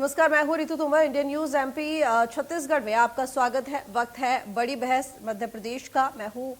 नमस्कार, मैं हूं Ritu Tomar. Indian news MP Chhattisgarh में आपका स्वागत है। वक्त है बड़ी बहस मध्य प्रदेश का। मैं हूं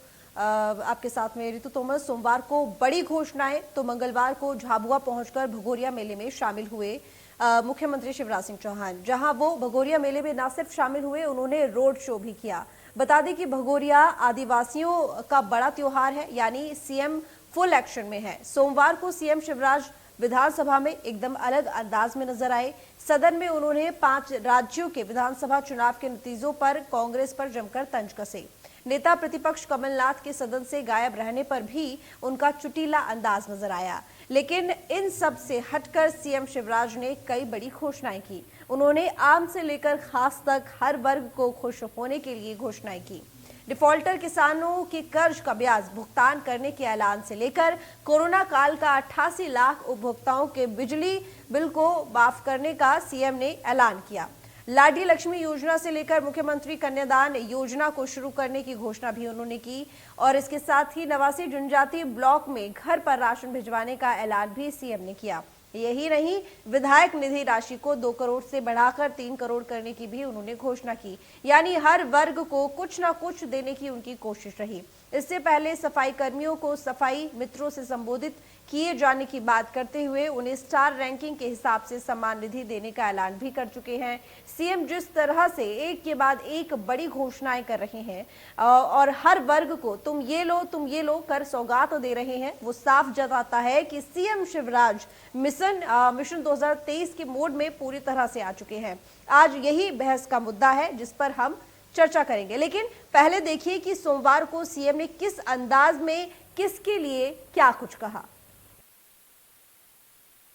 आपके साथ में रितु तोमर। सोमवार को बड़ी घोषणाएं, तो मंगलवार को झाबुआ पहुंचकर भगोरिया मेले में शामिल हुए मुख्यमंत्री शिवराज सिंह चौहान। जहां वो भगोरिया मेले में न सिर्फ शामिल हुए, उन्होंने रोड शो भी किया। बता दें कि भगोरिया आदिवासियों का बड़ा त्योहार है, यानी सीएम फुल एक्शन में है। सोमवार को सीएम शिवराज विधानसभा में एकदम अलग अंदाज में नजर आए। सदन में उन्होंने 5 राज्यों के विधानसभा चुनाव के नतीजों पर कांग्रेस पर जमकर तंज कसे। नेता प्रतिपक्ष कमलनाथ के सदन से गायब रहने पर भी उनका चुटीला अंदाज नजर आया। लेकिन इन सब से हटकर सीएम शिवराज ने कई बड़ी घोषणाएं की। उन्होंने आम से लेकर खास तक हर वर्ग को खुश होने के लिए घोषणाएं की। डिफॉल्टर किसानों के कर्ज का ब्याज भुगतान करने के ऐलान से लेकर कोरोना काल का 88 लाख उपभोक्ताओं के बिजली बिल को माफ करने का सीएम ने ऐलान किया। लाडली लक्ष्मी योजना से लेकर मुख्यमंत्री कन्यादान योजना को शुरू करने की घोषणा भी उन्होंने की। और इसके साथ ही 89 जनजातीय ब्लॉक में घर पर राशन भिजवाने का ऐलान भी सीएम ने किया। यही नहीं, विधायक निधि राशि को 2 करोड़ से बढ़ाकर 3 करोड़ करने की भी उन्होंने घोषणा की। यानी हर वर्ग को कुछ न कुछ देने की उनकी कोशिश रही। इससे पहले सफाई कर्मियों को सफाई मित्रों से संबोधित किए जाने की बात करते हुए उन्हें स्टार रैंकिंग के हिसाब से सम्मान निधि देने का ऐलान भी कर चुके हैं। सीएम जिस तरह से एक के बाद एक बड़ी घोषणाएं कर रहे हैं और हर वर्ग को तुम ये लो कर सौगात दे रहे हैं, वो साफ जताता है कि सीएम शिवराज मिशन 2023 के मोड में पूरी तरह से आ चुके हैं। आज यही बहस का मुद्दा है जिस पर हम चर्चा करेंगे। लेकिन पहले देखिए कि सोमवार को सीएम ने किस अंदाज में किसके लिए क्या कुछ कहा।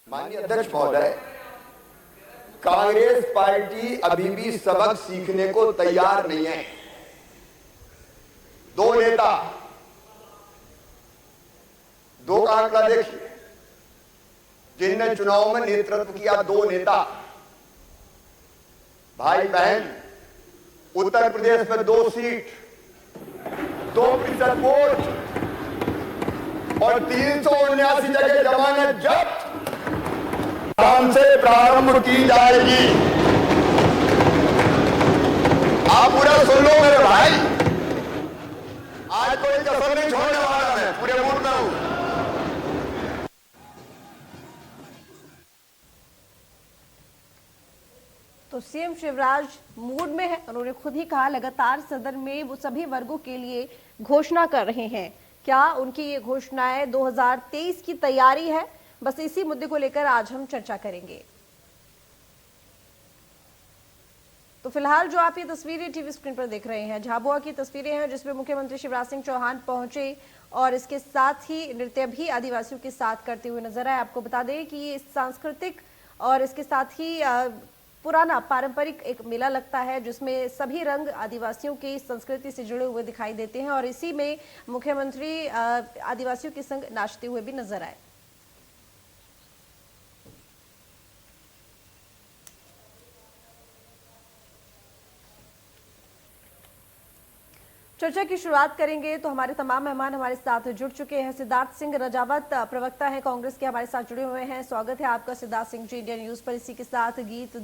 माननीय अध्यक्ष महोदय, कांग्रेस पार्टी अभी भी सबक सीखने को तैयार नहीं है। 2 नेता, 2 का आंकड़ा देखिए, जिनने चुनाव में नेतृत्व किया। 2 नेता, भाई बहन। उत्तर प्रदेश में 2 सीट, 2% वोट और 379 जगह जमानत जब्त काम से प्रारंभ की जाएगी। आप पूरा सुन लो मेरे भाई, आज कोई कसर नहीं छोड़ने वाला। मैं पूरे मूड में हूं। तो सीएम शिवराज मूड में है। उन्होंने खुद ही कहा लगातार सदन में वो सभी वर्गों के लिए घोषणा कर रहे हैं। क्या उनकी ये घोषणाएं 2023 की तैयारी है? बस इसी मुद्दे को लेकर आज हम चर्चा करेंगे। तो फिलहाल जो आप ये तस्वीरें टीवी स्क्रीन पर देख रहे हैं, झाबुआ की तस्वीरें हैं जिसमें मुख्यमंत्री शिवराज सिंह चौहान पहुंचे और इसके साथ ही नृत्य भी आदिवासियों के साथ करते हुए नजर आए। आपको बता दें कि ये सांस्कृतिक और इसके साथ ही पुराना पारंपरिक एक मेला लगता है जिसमें सभी रंग आदिवासियों की संस्कृति से जुड़े हुए दिखाई देते हैं और इसी में मुख्यमंत्री आदिवासियों के संग नाचते हुए भी नजर आए। चर्चा की शुरुआत करेंगे तो हमारे तमाम मेहमान हमारे साथ जुड़ चुके हैं। सिद्धार्थ सिंह रजावत प्रवक्ता हैं कांग्रेस के, हमारे साथ जुड़े हुए हैं। स्वागत है आपका सिद्धार्थ सिंह जी इंडियन न्यूज पर। इसी के साथ गीत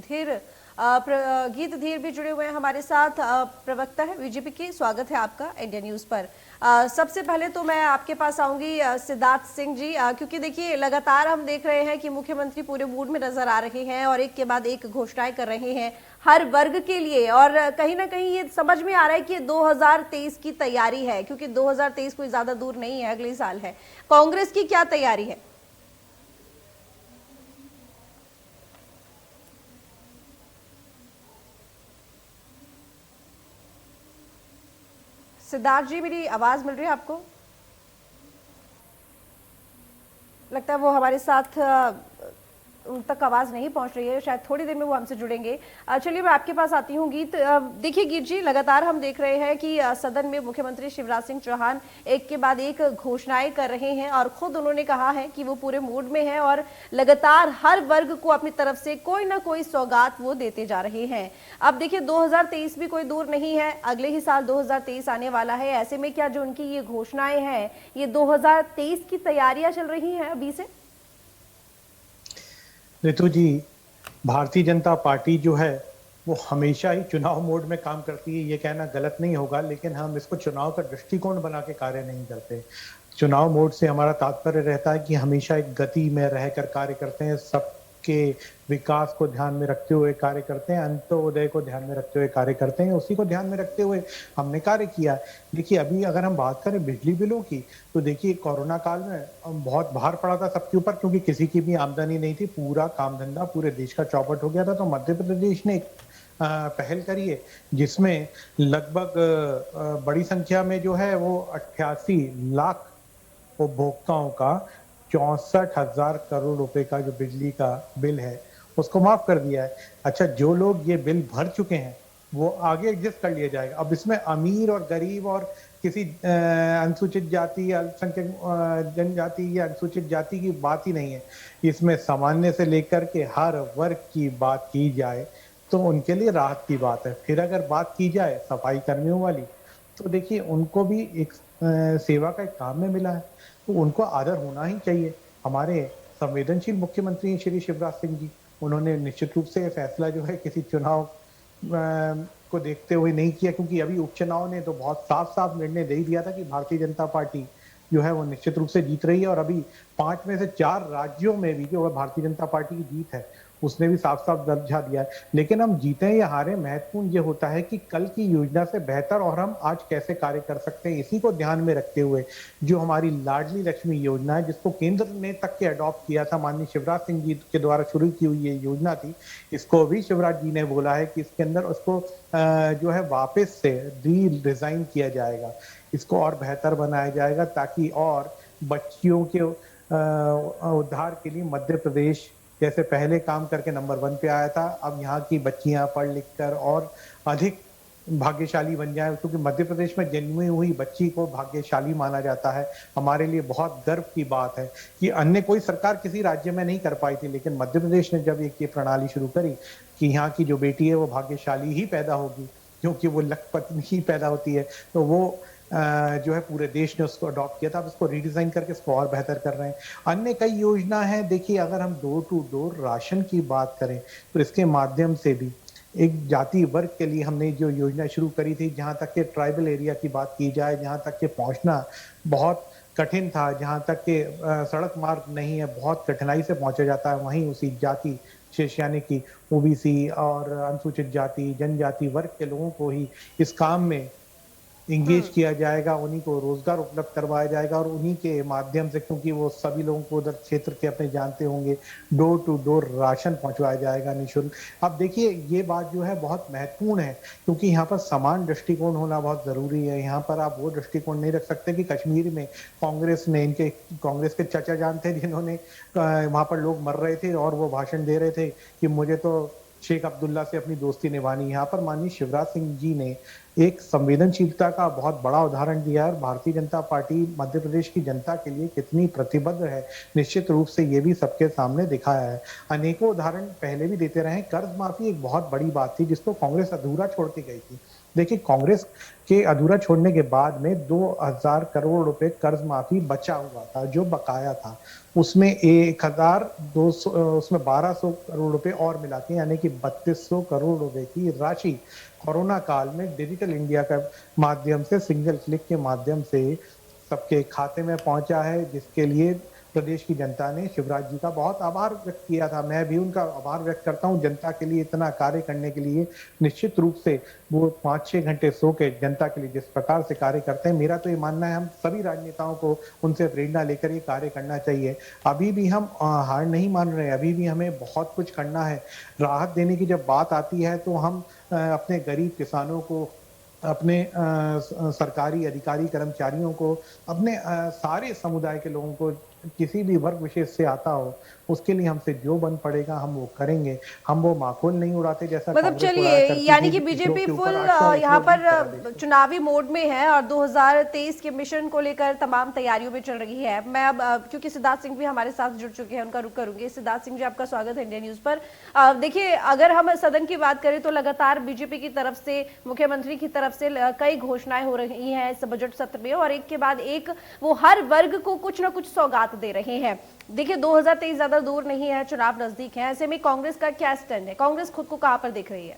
धीर भी जुड़े हुए हैं हमारे साथ, प्रवक्ता है बीजेपी की। स्वागत है आपका इंडियन न्यूज पर। सबसे पहले तो मैं आपके पास आऊंगी सिद्धार्थ सिंह जी, क्योंकि देखिए लगातार हम देख रहे हैं कि मुख्यमंत्री पूरे मूड में नजर आ रहे हैं और एक के बाद एक घोषणाएं कर रहे हैं हर वर्ग के लिए। और कहीं ना कहीं ये समझ में आ रहा है कि 2023 की तैयारी है, क्योंकि 2023 कोई ज्यादा दूर नहीं है, अगले साल है। कांग्रेस की क्या तैयारी है? सिद्धार्थ जी, मेरी आवाज मिल रही है आपको? लगता है वो हमारे साथ उन तक आवाज नहीं पहुंच रही है, शायद थोड़ी देर में वो हमसे जुड़ेंगे। चलिए मैं आपके पास आती हूँ गीत। देखिए गीत जी, लगातार हम देख रहे हैं कि सदन में मुख्यमंत्री शिवराज सिंह चौहान एक के बाद एक घोषणाएं कर रहे हैं और खुद उन्होंने कहा है कि वो पूरे मूड में है और लगातार हर वर्ग को अपनी तरफ से कोई ना कोई सौगात वो देते जा रहे हैं। अब देखिए 2023 भी कोई दूर नहीं है, अगले ही साल 2023 आने वाला है। ऐसे में क्या जो उनकी ये घोषणाएं हैं, ये 2023 की तैयारियां चल रही हैं अभी से? ऋतु जी, भारतीय जनता पार्टी जो है वो हमेशा ही चुनाव मोड में काम करती है, ये कहना गलत नहीं होगा, लेकिन हम इसको चुनाव का दृष्टिकोण बना के कार्य नहीं करते। चुनाव मोड से हमारा तात्पर्य रहता है कि हमेशा एक गति में रहकर कार्य करते हैं, सबके विकास को ध्यान में रखते हुए कार्य करते हैं, अंत्योदय को ध्यान में रखते हुए कार्य करते हैं। उसी को ध्यान में रखते हुए हमने कार्य किया। देखिए, अभी अगर हम बात करें बिजली बिलों की, तो देखिए कोरोना काल में बहुत भार पड़ा था सबके ऊपर, क्योंकि किसी की भी आमदनी नहीं थी, पूरा काम धंधा पूरे देश का चौपट हो गया था। तो मध्य प्रदेश ने पहल करी है, जिसमें लगभग बड़ी संख्या में जो है वो 88 लाख उपभोक्ताओं का 64,000 करोड़ रुपए का जो बिजली का बिल है उसको माफ कर दिया है। अच्छा, जो लोग ये बिल भर चुके हैं वो आगे एडजस्ट कर लिया जाएगा। अब इसमें अमीर और गरीब और किसी अनुसूचित जाति या अल्पसंख्यक जनजाति या अनुसूचित जाति की बात ही नहीं है। इसमें सामान्य से लेकर के हर वर्ग की बात की जाए तो उनके लिए राहत की बात है। फिर अगर बात की जाए सफाई कर्मियों वाली, तो देखिए उनको भी एक सेवा का एक काम में मिला है, तो उनको आदर होना ही चाहिए। हमारे संवेदनशील मुख्यमंत्री श्री शिवराज सिंह जी, उन्होंने निश्चित रूप से फैसला जो है किसी चुनाव को देखते हुए नहीं किया, क्योंकि अभी उपचुनाव ने तो बहुत साफ साफ निर्णय दे दिया था कि भारतीय जनता पार्टी जो है वो निश्चित रूप से जीत रही है। और अभी 5 में से 4 राज्यों में भी जो भारतीय जनता पार्टी की जीत है उसने भी साफ साफ दर्जा दिया है। लेकिन हम जीते या हारे, महत्वपूर्ण ये होता है कि कल की योजना से बेहतर और हम आज कैसे कार्य कर सकते हैं। इसी को ध्यान में रखते हुए जो हमारी लाडली लक्ष्मी योजना है, जिसको केंद्र ने तक के अडॉप्ट किया था, माननीय शिवराज सिंह जी के द्वारा शुरू की हुई ये योजना थी, इसको भी शिवराज जी ने बोला है कि इसके अंदर उसको जो है वापस से रीडिजाइन किया जाएगा, इसको और बेहतर बनाया जाएगा, ताकि और बच्चियों के उद्धार के लिए मध्य प्रदेश जैसे पहले काम करके नंबर 1 पे आया था, अब यहाँ की बच्चियां पढ़ लिख कर और अधिक भाग्यशाली बन जाए, क्योंकि मध्य प्रदेश में जन्मी हुई बच्ची को भाग्यशाली माना जाता है। हमारे लिए बहुत गर्व की बात है कि अन्य कोई सरकार किसी राज्य में नहीं कर पाई थी, लेकिन मध्य प्रदेश ने जब एक ये प्रणाली शुरू करी कि यहाँ की जो बेटी है वो भाग्यशाली ही पैदा होगी, क्योंकि वो लखपति ही पैदा होती है, तो वो जो है पूरे देश ने उसको अडॉप्ट किया था। अब इसको रीडिजाइन करके इसको और बेहतर कर रहे हैं। अन्य कई योजना है। देखिए, अगर हम डोर टू डोर राशन की बात करें तो इसके माध्यम से भी एक जाति वर्ग के लिए हमने जो योजना शुरू करी थी, जहां तक के ट्राइबल एरिया की बात की जाए, जहां तक के पहुंचना बहुत कठिन था, जहां तक के सड़क मार्ग नहीं है, बहुत कठिनाई से पहुंचा जाता है, वहीं उसी जाति शेष यानी कि ओबीसी और अनुसूचित जाति जनजाति वर्ग के लोगों को ही इस काम में इंगेज किया जाएगा, उन्हीं को रोजगार उपलब्ध करवाया जाएगा और उन्हीं के माध्यम से, क्योंकि वो सभी लोगों को उधर क्षेत्र के अपने जानते होंगे, डोर टू डोर राशन पहुंचवाया जाएगा निःशुल्क। अब देखिए, ये बात जो है बहुत महत्वपूर्ण है, क्योंकि यहाँ पर समान दृष्टिकोण होना बहुत जरूरी है। यहाँ पर आप वो दृष्टिकोण नहीं रख सकते कि कश्मीर में कांग्रेस के चाचा जान थे जिन्होंने वहां पर लोग मर रहे थे और वो भाषण दे रहे थे कि मुझे तो शेख अब्दुल्ला से अपनी दोस्ती निभानी। यहाँ पर माननीय शिवराज सिंह जी ने एक संवेदनशीलता का बहुत बड़ा उदाहरण दिया है। भारतीय जनता पार्टी मध्य प्रदेश की जनता के लिए कितनी प्रतिबद्ध है, निश्चित रूप से ये भी सबके सामने दिखाया है। अनेकों उदाहरण पहले भी देते रहे। कर्ज माफी एक बहुत बड़ी बात थी जिसको कांग्रेस अधूरा छोड़ के गई थी। देखिए, कांग्रेस के अधूरा छोड़ने के बाद में 2000 करोड़ रुपए कर्ज माफी बचा हुआ था, जो बकाया था, उसमें 1200 उसमें 1200 करोड़ रुपए और मिला के, यानी कि 3200 करोड़ रुपए की राशि कोरोना काल में डिजिटल इंडिया का माध्यम से, सिंगल क्लिक के माध्यम से सबके खाते में पहुंचा है, जिसके लिए प्रदेश की जनता ने शिवराज जी का बहुत आभार व्यक्त किया था। मैं भी उनका आभार व्यक्त करता हूं जनता के लिए इतना कार्य करने के लिए। निश्चित रूप से वो 5-6 घंटे सो के जनता के लिए जिस प्रकार से कार्य करते हैं, मेरा तो ये मानना है हम सभी राजनेताओं को उनसे प्रेरणा लेकर ये कार्य करना चाहिए। अभी भी हम हार नहीं मान रहे, अभी भी हमें बहुत कुछ करना है। राहत देने की जब बात आती है तो हम अपने गरीब किसानों को, अपने सरकारी अधिकारी कर्मचारियों को, अपने सारे समुदाय के लोगों को, किसी भी वर्ग विशेष से आता हो, उसके लिए हमसे जो बन पड़ेगा हम वो करेंगे। हम वो माखौल नहीं उड़ाते जैसा मतलब चलिए, यानी कि बीजेपी फुल यहाँ पर चुनावी मोड में है और 2023 के मिशन को लेकर तमाम तैयारियों में चल रही है। मैं अब क्योंकि सिद्धार्थ सिंह भी हमारे साथ जुड़ चुके हैं, उनका रुख करूंगी। सिद्धार्थ सिंह जी, आपका स्वागत है इंडिया न्यूज पर। देखिए, अगर हम सदन की बात करें तो लगातार बीजेपी की तरफ से, मुख्यमंत्री की तरफ से कई घोषणाएं हो रही हैं इस बजट सत्र में, और एक के बाद एक वो हर वर्ग को कुछ ना कुछ सौगात साथ दे रहे हैं। देखिए 2023 ज्यादा दूर नहीं है, चुनाव नजदीक है, ऐसे में कांग्रेस का क्या स्टैंड है? कांग्रेस खुद को कहां पर देख रही है?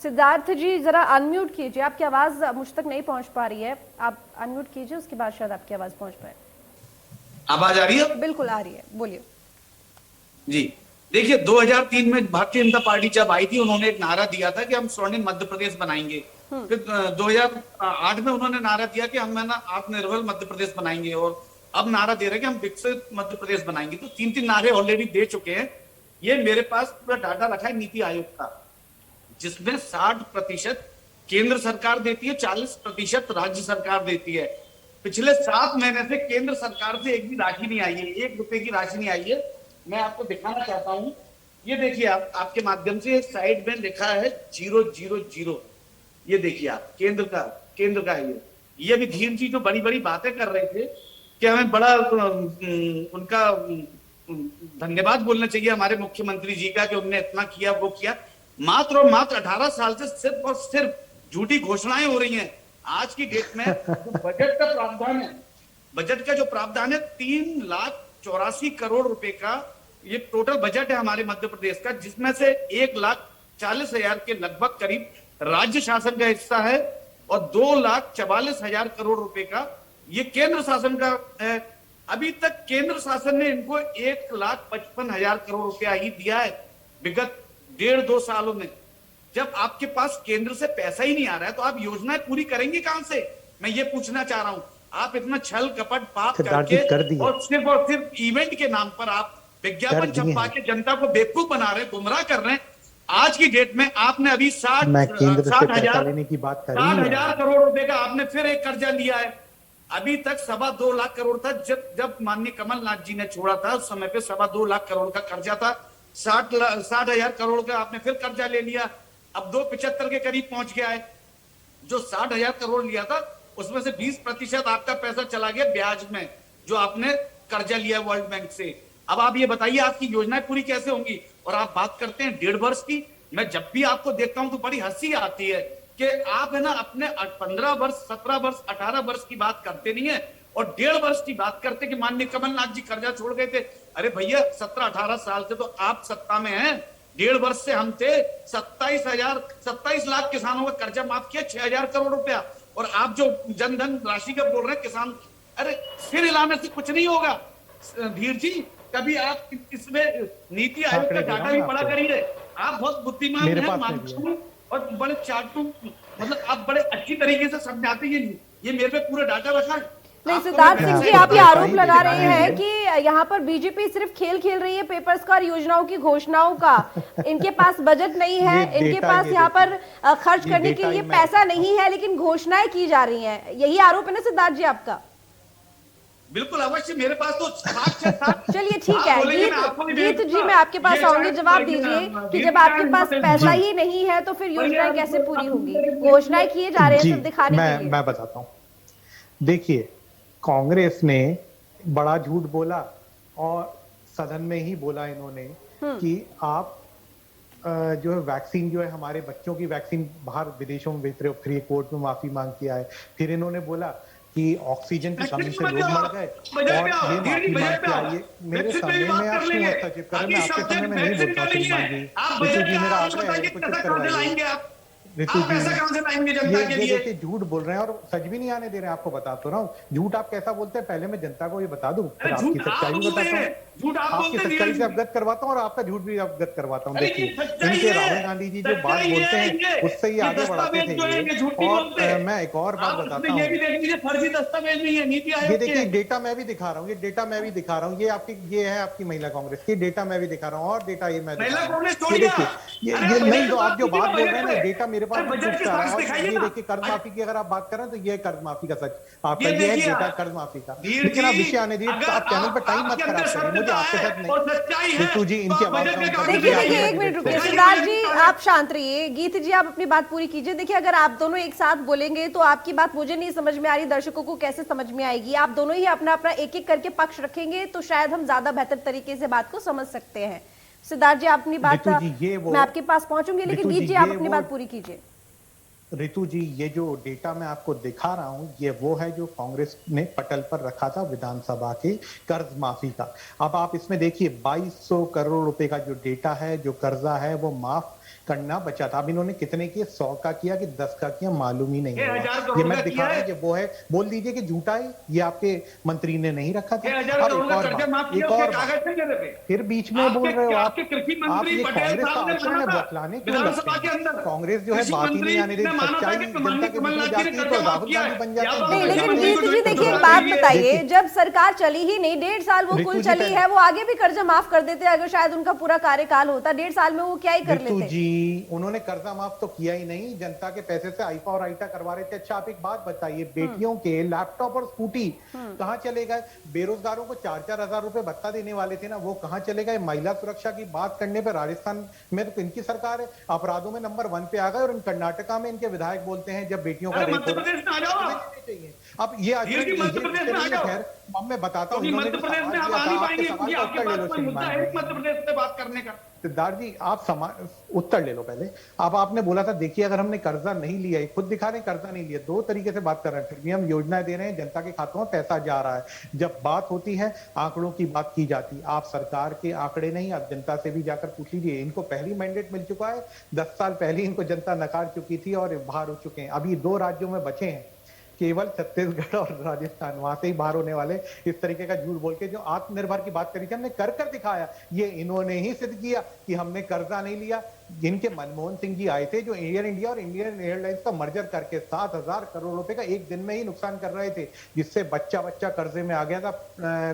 सिद्धार्थ जी जरा अनम्यूट कीजिए, आपकी आवाज मुझ तक नहीं पहुंच पा रही है, आप अनम्यूट कीजिए, उसके बाद शायद आपकी आवाज पहुंच पाए। आवाज आ रही है? बिल्कुल आ रही है, बोलिए। जी देखिए, 2003 में भारतीय जनता पार्टी जब आई थी, उन्होंने एक नारा दिया था कि हम स्वर्णिम मध्य प्रदेश बनाएंगे। फिर 2008 में उन्होंने नारा दिया कि हम है ना आत्मनिर्भर मध्य प्रदेश बनाएंगे, और अब नारा दे रहे हैं कि हम विकसित मध्य प्रदेश बनाएंगे। तो 3 नारे ऑलरेडी दे चुके हैं। ये मेरे पास पूरा डाटा रखा है नीति आयोग का, जिसमें 60% केंद्र सरकार देती है, 40% राज्य सरकार देती है। पिछले 7 महीने से केंद्र सरकार से एक भी राशि नहीं आई है, 1 रुपए की राशि नहीं आई है। मैं आपको दिखाना चाहता हूं, ये देखिए, आप आपके माध्यम से साइड में लिखा है 000। ये देखिए आप, केंद्र का है ये अभी धीर जी जो बड़ी बड़ी बातें कर रहे थे कि हमें बड़ा उनका धन्यवाद बोलना चाहिए हमारे मुख्यमंत्री जी का कि उन्होंने इतना किया वो किया। मात्र और मात्र 18 साल से सिर्फ और सिर्फ झूठी घोषणाएं हो रही हैं। आज की डेट में बजट का प्रावधान है, बजट का जो प्रावधान है 3,84 करोड़ रुपए का ये टोटल बजट है हमारे मध्य प्रदेश का, जिसमें से 1,40,000 के लगभग करीब राज्य शासन का हिस्सा है और 2,44,000 करोड़ रुपए का ये केंद्र शासन का है। अभी तक केंद्र शासन ने इनको 1,55,000 करोड़ रुपया ही दिया है विगत 1.5-2 सालों में। जब आपके पास केंद्र से पैसा ही नहीं आ रहा है तो आप योजनाएं पूरी करेंगे कहां से? मैं ये पूछना चाह रहा हूं। आप इतना छल कपट पाप करके और सिर्फ इवेंट के नाम पर आप विज्ञापन छपवा के जनता को बेवकूफ बना रहे हैं, गुमराह कर रहे हैं। आज की डेट में आपने अभी 60,000 करोड़ रुपए का आपने फिर एक कर्जा लिया है। अभी तक 2.25 लाख करोड़ था जब माननीय कमलनाथ जी ने छोड़ा था, उस समय पे 2.25 लाख करोड़ का कर्जा था। 60,000 करोड़ का आपने फिर कर्जा ले लिया, अब 275 के करीब पहुंच गया है। जो 60,000 करोड़ लिया था उसमें से 20% आपका पैसा चला गया ब्याज में, जो आपने कर्जा लिया वर्ल्ड बैंक से। अब आप ये बताइए आपकी योजनाएं पूरी कैसे होंगी? और आप बात करते हैं 1.5 वर्ष की। मैं जब भी आपको देखता हूं तो बड़ी हंसी आती है कि आप है ना अपने 15 वर्ष, 17 वर्ष, 18 वर्ष की बात करते नहीं है और 1.5 वर्ष की बात करते कि माननीय कमलनाथ जी कर्जा छोड़ गए थे। अरे भैया 17-18 साल से तो आप सत्ता में हैं, 1.5 वर्ष से हम थे। 27 लाख किसानों का कर्जा माफ किया, 6,000 करोड़ रुपया। और आप जो जनधन राशि का बोल रहे हैं किसान, अरे फिर हिलाने से कुछ नहीं होगा धीर जी। कभी आप इसमें नीति आयोग का डाटा भी पढ़ा करिए। आप बहुत बुद्धिमान हैं, मानता हूं, और बड़े चाटू, मतलब आप बड़े अच्छी तरीके से समझाते हैं। ये मेरे पे पूरा डाटा रखा है। नहीं सिद्धार्थ सिंह जी, आप ये आरोप लगा रहे हैं कि यहाँ पर बीजेपी सिर्फ खेल खेल रही है पेपर्स का और योजनाओं की घोषणाओं का। इनके पास बजट नहीं है, इनके पास यहाँ पर खर्च करने के लिए पैसा नहीं है, लेकिन घोषणाएं की जा रही हैं। यही आरोप है ना सिद्धार्थ जी आपका? बिल्कुल अवश्य, मेरे पास तो साक्ष्य। चलिए ठीक है गीत जी, मैं आपके पास आऊंगी। जवाब दीजिए कि जब आपके पास पैसा ही नहीं है तो फिर योजनाएं कैसे पूरी होंगी? घोषणाएं किए जा रहे हैं सिर्फ दिखाने के लिए। मैं बताता हूँ, देखिए कांग्रेस ने बड़ा झूठ बोला और सदन में ही बोला इन्होंने कि आप जो है वैक्सीन जो है हमारे बच्चों की वैक्सीन बाहर विदेशों में बेच रहे हो, फ्री कोर्ट में माफी मांग किया है। फिर इन्होंने बोला कि ऑक्सीजन की कमी से लोग मर गए और ये माफी मांग के आइए। मेरे सामने में आप क्यों हस्तक्षेप कर रहे हैं? मैं आपके सामने में नहीं बोलता श्रीमान जी। ऋतु जी मेरा आग्रह है, कुछ करवाइए। ऋतु जी ये देखिए झूठ बोल रहे हैं और सच भी नहीं आने दे रहे हैं। आपको बता तो रहा हूँ झूठ आप कैसा बोलते हैं, पहले मैं जनता को ये बता दूं, फिर आपकी सच्चाई भी बताता हूँ, आपकी सच्चाई से अवगत करवाता हूँ और आपका झूठ भी अवगत करवाता हूँ। देखिए इनके राहुल गांधी जी जो बात बोलते हैं उससे ही आगे बढ़ाते थे। और मैं एक और बात बताता हूँ, ये देखिए डेटा मैं भी दिखा रहा हूँ, ये डेटा मैं भी दिखा रहा हूँ, ये आपकी ये है आपकी महिला कांग्रेस की डेटा मैं भी दिखा रहा हूँ और डेटा ये मैं देखिए ये नहीं, तो आप जो बात बोल रहे हैं ना डेटा मेरे पास ये देखिए कर्ज माफी की अगर आप बात करें तो ये कर्ज माफी का सच आपका ये है डेटा कर्ज माफी का। लेकिन आप विषय आने दीजिए, आप चैनल पर टाइम मत खराब करिए, मुझे आपके साथ नहीं। ऋतु जी इनकी आवाज देखिए एक मिनट रुकिए सिद्धार्थ जी, आप शांत रहिए। गीत जी आप अपनी बात पूरी कीजिए। देखिए अगर आप दोनों एक साथ बोलेंगे तो आपकी बात मुझे नहीं समझ में आ रही, दर्शकों को कैसे समझ में आएगी? आप दोनों ही अपना अपना एक एक करके पक्ष रखेंगे तो शायद हम ज्यादा बेहतर तरीके से बात को समझ सकते हैं। सिद्धार्थ जी, आप अपनी बात, ऋतु जी, ये वो मैं आपके पास पहुंचूंगी, लेकिन ऋतु जी, गीत जी आप ये अपनी वो बात पूरी कीजिए। ऋतु जी, ये जो डेटा मैं आपको दिखा रहा हूं, ये वो है जो कांग्रेस ने पटल पर रखा था विधानसभा के कर्ज माफी का। अब आप इसमें देखिए 2200 करोड़ रुपए का जो डेटा है, जो कर्जा है, वो माफ करना बचा था। अब इन्होंने कितने किए, 100 का किया कि 10 का किया, मालूम ही नहीं हुआ। 1000 ये करोड़ मैं का दिखा किया रहा है। हूं, ये वो है। बोल दीजिए कि झूठा है, ये आपके मंत्री ने नहीं रखा था। 1000 अब करोड़ एक का और कर्जा माफ बात, किया, एक उसके और बात, कागज नहीं दे रहे। फिर बीच में बोल रहे हो आप। आपके कृषि आप मंत्री ये पटेल कांग्रेस का साहब ने आचरण है, माना था बौखलाने क्यों लगते विधानसभा के हैं? अंदर। कांग्रेस जो है कृषि बात ही नहीं मंत्री आने देती, ने माना था सच्चाई कि जनता के बीच में कमलनाथ जी ने जाती है कर्जा तो माफ राहुल किया गांधी है। बन जाते हैं, या तो नहीं, जीत लेकिन जाते गीत हैं। जी देखिए, एक तो बात देखिए, बताइए, जब सरकार चली ही नहीं, 1.5 साल वो ऋतु कुल जी चली पहले- है, वो आगे भी कर्जा माफ कर देते, अगर शायद उनका पूरा कार्यकाल होता 1.5 साल में वो क्या ही कर ऋतु लेते। जी, उन्होंने कर्जा माफ तो किया ही नहीं, जनता के पैसे से आईफा और आईटा करवा रहे थे। अच्छा, आप एक बात बताइए, बेटियों के लैपटॉप और स्कूटी कहाँ चले गए? बेरोजगारों को 4-4 हजार रुपए भत्ता देने वाले थे ना, वो कहाँ चले गए? महिला सुरक्षा की बात करने पर राजस्थान में तो इनकी सरकार है, अपराधों में नंबर 1 पे आ गए, और इन कर्नाटका में इनके विधायक बोलते हैं जब बेटियों का अरे रेप मध्य हो रहा प्रदेश में आ जाओ आप। है चाहिए। अब ये आचरण फिर भी मध्य प्रदेश में आ जाओ। खैर, अब मैं बताता हूँ, क्योंकि इन्होंने मध्य जो प्रदेश सवाल में आप किया आ था, नहीं आपके पाएंगे, सवाल क्योंकि का आपके उत्तर ले लो पास कोई मुद्दा श्रीमान है जी। मध्य प्रदेश से बात करने का। सिद्धार्थ जी, आप उत्तर ले लो पहले। अब आपने बोला था, देखिए अगर हमने कर्जा नहीं लिया, ये खुद दिखा रहे हैं कर्जा नहीं लिया, दो तरीके से बात कर रहे हैं, फिर भी हम योजनाएं दे रहे हैं, जनता के खातों में पैसा जा रहा है। जब बात होती है आंकड़ों की, बात की जाती, आप सरकार के आंकड़े नहीं, आप जनता से भी जाकर पूछ लीजिए। इनको पहली मैंडेट मिल चुका है, 10 साल पहले इनको जनता नकार चुकी थी और बाहर हो चुके हैं। अभी 2 राज्यों में बचे हैं, केवल छत्तीसगढ़ और राजस्थान, वहां से ही बाहर होने वाले। इस तरीके का झूठ बोल के जो आत्मनिर्भर की बात करी थी, हमने कर दिखाया। ये इन्होंने ही सिद्ध किया कि हमने कर्जा नहीं लिया। जिनके मनमोहन सिंह जी आए थे, जो एयर इंडिया और इंडियन एयरलाइंस का मर्जर करके 7,000 करोड़ रुपए का एक दिन में ही नुकसान कर रहे थे, जिससे बच्चा कर्जे में आ गया था।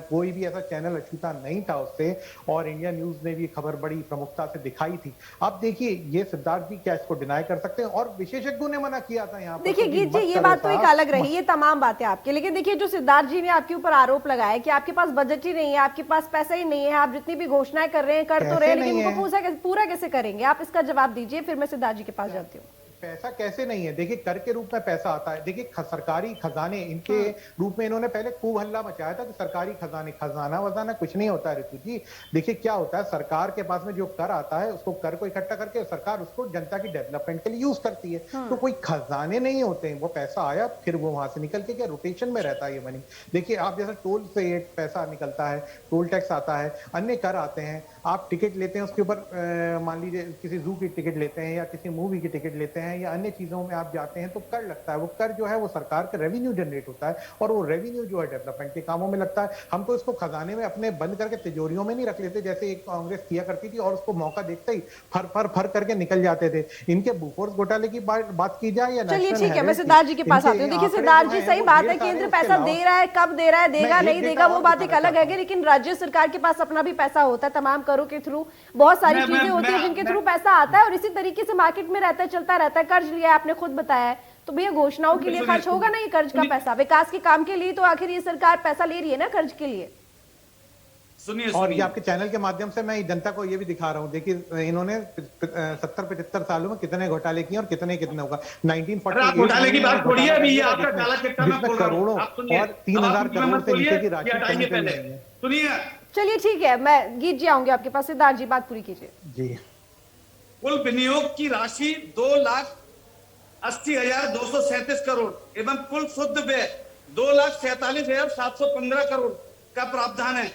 कोई भी ऐसा चैनल अछूता नहीं था उससे, और इंडिया न्यूज ने भी खबर बड़ी प्रमुखता से दिखाई थी। अब देखिए, ये सिद्धार्थ जी क्या इसको डिनाई कर सकते हैं? और विशेषज्ञों ने मना किया था यहाँ पर। देखिए गीत जी, ये बात तो एक अलग रही, ये तमाम बातें आपकी, लेकिन देखिए जो सिद्धार्थ जी ने आपके ऊपर आरोप लगाया कि आपके पास बजट ही नहीं है, आपके पास पैसा ही नहीं है, आप जितनी भी घोषणाएं कर रहे हैं, कर तो रहे हैं, लेकिन उनको पूरा कैसे करेंगे? आप इसका जवाब दीजिए, फिर मैं सिद्धार्थ जी के पास जाती हूँ। पैसा कैसे नहीं है? देखिए, कर के रूप में पैसा आता है। देखिए, सरकारी खजाने इनके रूप में इन्होंने पहले खूब हल्ला मचाया था कि सरकारी खजाने, खजाना वजाना कुछ नहीं होता है ऋतु जी। देखिए क्या होता है, सरकार के पास में जो कर आता है, उसको कर को इकट्ठा करके सरकार उसको जनता की डेवलपमेंट के लिए यूज करती है। तो कोई खजाने नहीं होते हैं, वो पैसा आया फिर वो वहां से निकल के क्या रोटेशन में रहता है ये मनी। देखिए, आप जैसे टोल से पैसा निकलता है, टोल टैक्स आता है, अन्य कर आते हैं, आप टिकट लेते हैं, उसके ऊपर मान लीजिए किसी जू की टिकट लेते हैं या किसी मूवी की टिकट लेते हैं या अन्य चीजों में आप जाते हैं तो कर लगता है। वो कर जो है वो सरकार का रेवेन्यू जनरेट होता है, और वो रेवेन्यू जो है डेवलपमेंट के कामों में लगता है। हम तो इसको खजाने में अपने बंद करके तिजोरियों में नहीं रख लेते, जैसे एक कांग्रेस किया करती थी, और उसको मौका देखते ही फर करके निकल जाते थे। इनके बोफोर्स घोटाले की बात की जाए या चलिए ठीक है, मैं सिद्धार्थ जी के पास आती हूँ। देखिए सिद्धार्थ जी, सही बात है, केंद्र पैसा दे रहा है, कब दे रहा है, देगा नहीं देगा वो बात एक अलग है, लेकिन राज्य सरकार के पास अपना भी पैसा होता है, तमाम करों के थ्रू बहुत सारी चीजें होती है जिनके थ्रू पैसा आता है, और इसी तरीके से मार्केट में रहता है, चलता रहता है। कर्ज लिया आपने खुद बताया है, तो भैया घोषणाओं के लिए खर्च होगा ना ये कर्ज का पैसा, विकास के काम के लिए तो आखिर ये सरकार पैसा ले रही है ना कर्ज के लिए। सुनिए, और ये आपके चैनल के माध्यम से मैं जनता को ये भी दिखा रहा हूँ। देखिए, इन्होंने 70-75 सालों में कितने घोटाले किए और कितने होगा। 1948 घोटाले की बात छोड़िए, अभी ये आपका काला चिट्ठा मैं बोल रहा हूं, करोड़ों और 3,000 करोड़ से नीचे की राशि कहीं पे नहीं है। सुनिए, चलिए ठीक है, मैं गीत जी आऊंगी आपके पास। सिद्धार्थ जी बात पूरी कीजिए जी। कुल विनियोग की राशि 2,80,237 करोड़ एवं कुल शुद्ध व्यय 2,47,715 करोड़ का प्रावधान है।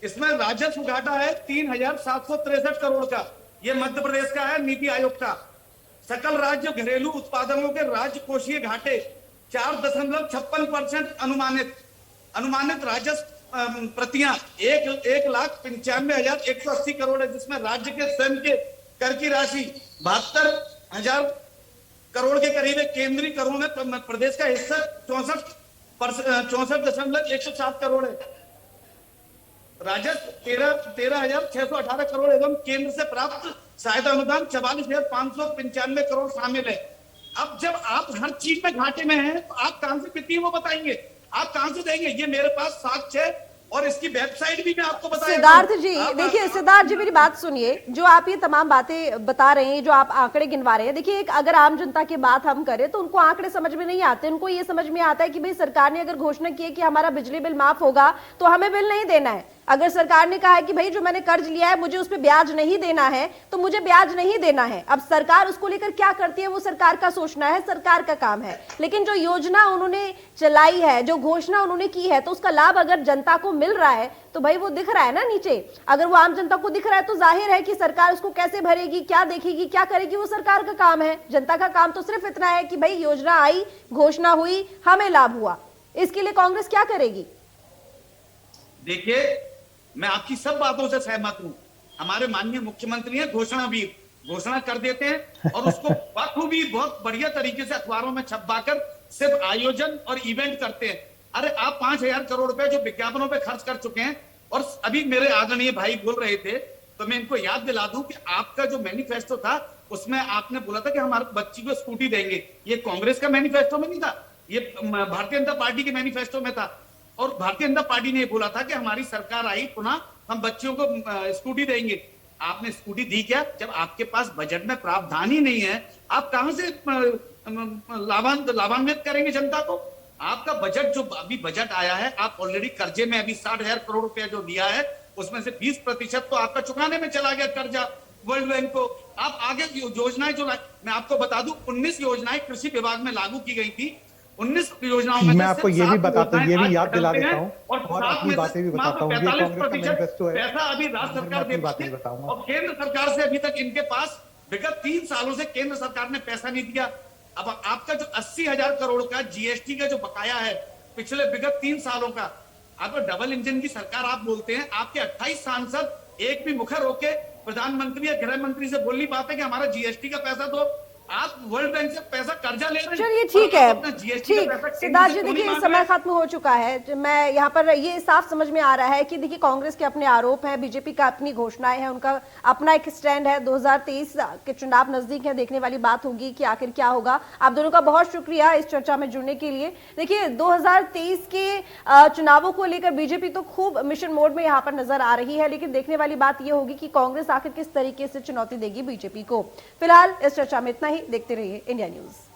इसमें राजस्व घाटा है 3,763 करोड़ का, यह मध्य प्रदेश का है, नीति आयोग का। सकल राज्य घरेलू उत्पादनों के राज्य कोषीय घाटे 4.56% अनुमानित राजस्व प्रतियां 1,95,180 करोड़ है, जिसमें राज्य के स्वयं के कर की राशि 72,000 करोड़ के करीब है। केंद्रीय करों में प्रदेश का हिस्सा 64.107 करोड़ है। राजस्व 13,618 करोड़ एवं केंद्र से प्राप्त सहायता अनुदान 44,595 करोड़ शामिल है। अब जब आप हर चीज में घाटे में हैं, तो आप कहां से वित्तीय वो बताएंगे, आप कहां से देंगे? ये मेरे पास साक्ष्य है और इसकी वेबसाइट भी मैं आपको बताऊंगा। सिद्धार्थ जी देखिए, सिद्धार्थ जी मेरी बात सुनिए, जो आप ये तमाम बातें बता रहे हैं, जो आप आंकड़े गिनवा रहे हैं, देखिए एक अगर आम जनता की बात हम करें तो उनको आंकड़े समझ में नहीं आते। उनको ये समझ में आता है कि भाई सरकार ने अगर घोषणा की है कि हमारा बिजली बिल माफ होगा तो हमें बिल नहीं देना है, अगर सरकार ने कहा है कि भाई जो मैंने कर्ज लिया है मुझे उस पर ब्याज नहीं देना है, तो मुझे ब्याज नहीं देना है। अब सरकार उसको लेकर क्या करती है वो सरकार का सोचना है, सरकार का काम है। लेकिन जो योजना उन्होंने चलाई है, जो घोषणा उन्होंने की है, तो उसका लाभ अगर जनता को मिल रहा है तो भाई वो दिख रहा है ना नीचे। अगर वो आम जनता को दिख रहा है तो जाहिर है कि सरकार उसको कैसे भरेगी, क्या देखेगी, क्या करेगी, वो सरकार का काम है। जनता का काम तो सिर्फ इतना है कि भाई योजना आई, घोषणा हुई, हमें लाभ हुआ। इसके लिए कांग्रेस क्या करेगी? देखिए, मैं आपकी सब बातों से सहमत हूं। हमारे माननीय मुख्यमंत्री हैं घोषणावीर, घोषणा कर देते हैं और उसको बखूबी बहुत बढ़िया तरीके से अखबारों में छपवाकर सिर्फ आयोजन और इवेंट करते हैं। अरे आप 5,000 करोड़ रुपए जो विज्ञापनों पे खर्च कर चुके हैं, और अभी मेरे आदरणीय भाई बोल रहे थे तो मैं इनको याद दिला दूं कि आपका जो मैनिफेस्टो था उसमें आपने बोला था कि हमारे बच्ची को स्कूटी देंगे। ये कांग्रेस का मैनिफेस्टो में नहीं था, ये भारतीय जनता पार्टी के मैनिफेस्टो में था। और भारतीय जनता पार्टी ने ये बोला था कि हमारी सरकार आई पुनः हम बच्चियों को स्कूटी देंगे। आपने स्कूटी दी क्या? जब आपके पास बजट में प्रावधान ही नहीं है, आप कहां से लाभान्वित करेंगे जनता को? आपका बजट जो अभी बजट आया है, आप ऑलरेडी कर्जे में अभी 60,000 करोड़ रुपया जो दिया है उसमें से 20% तो आपका चुकाने में चला गया कर्जा वर्ल्ड बैंक को। आप आगे योजनाएं जो मैं आपको बता दूं, 19 योजनाएं कृषि विभाग में लागू की गई थी। 19 योजनाओं में मैं आपको ये भी बताता हूँ, ये भी याद दिला देता हूँ और अपनी बातें भी बताता हूँ। ये कांग्रेस का मैनिफेस्टो है, पैसा अभी राज्य सरकार देती है और केंद्र सरकार से अभी तक इनके पास विगत 3 सालों से केंद्र सरकार ने पैसा नहीं दिया। अब आपका जो 80,000 करोड़ का जीएसटी का जो बकाया है पिछले विगत 3 सालों का, आपको डबल इंजन की सरकार आप बोलते हैं, आपके 28 सांसद एक भी मुखर होके प्रधानमंत्री या गृह मंत्री से बोलनी बात है कि हमारा जीएसटी का पैसा दो। आप वर्ल्ड बैंक से पैसा कर्जा ले रहे हैं। चलिए ठीक है, ठीक सिद्धार्थ जी, देखिए समय खत्म हो चुका है। मैं यहाँ पर ये साफ समझ में आ रहा है कि देखिए कांग्रेस के अपने आरोप हैं, बीजेपी का अपनी घोषणाएं हैं, उनका अपना एक स्टैंड है। 2023 के चुनाव नजदीक है, देखने वाली बात होगी कि आखिर क्या होगा। आप दोनों का बहुत शुक्रिया इस चर्चा में जुड़ने के लिए। देखिए 2023 के चुनावों को लेकर बीजेपी तो खूब मिशन मोड में यहाँ पर नजर आ रही है, लेकिन देखने वाली बात यह होगी कि कांग्रेस आखिर किस तरीके से चुनौती देगी बीजेपी को। फिलहाल इस चर्चा में इतना ही। देखते रहिए इंडिया न्यूज।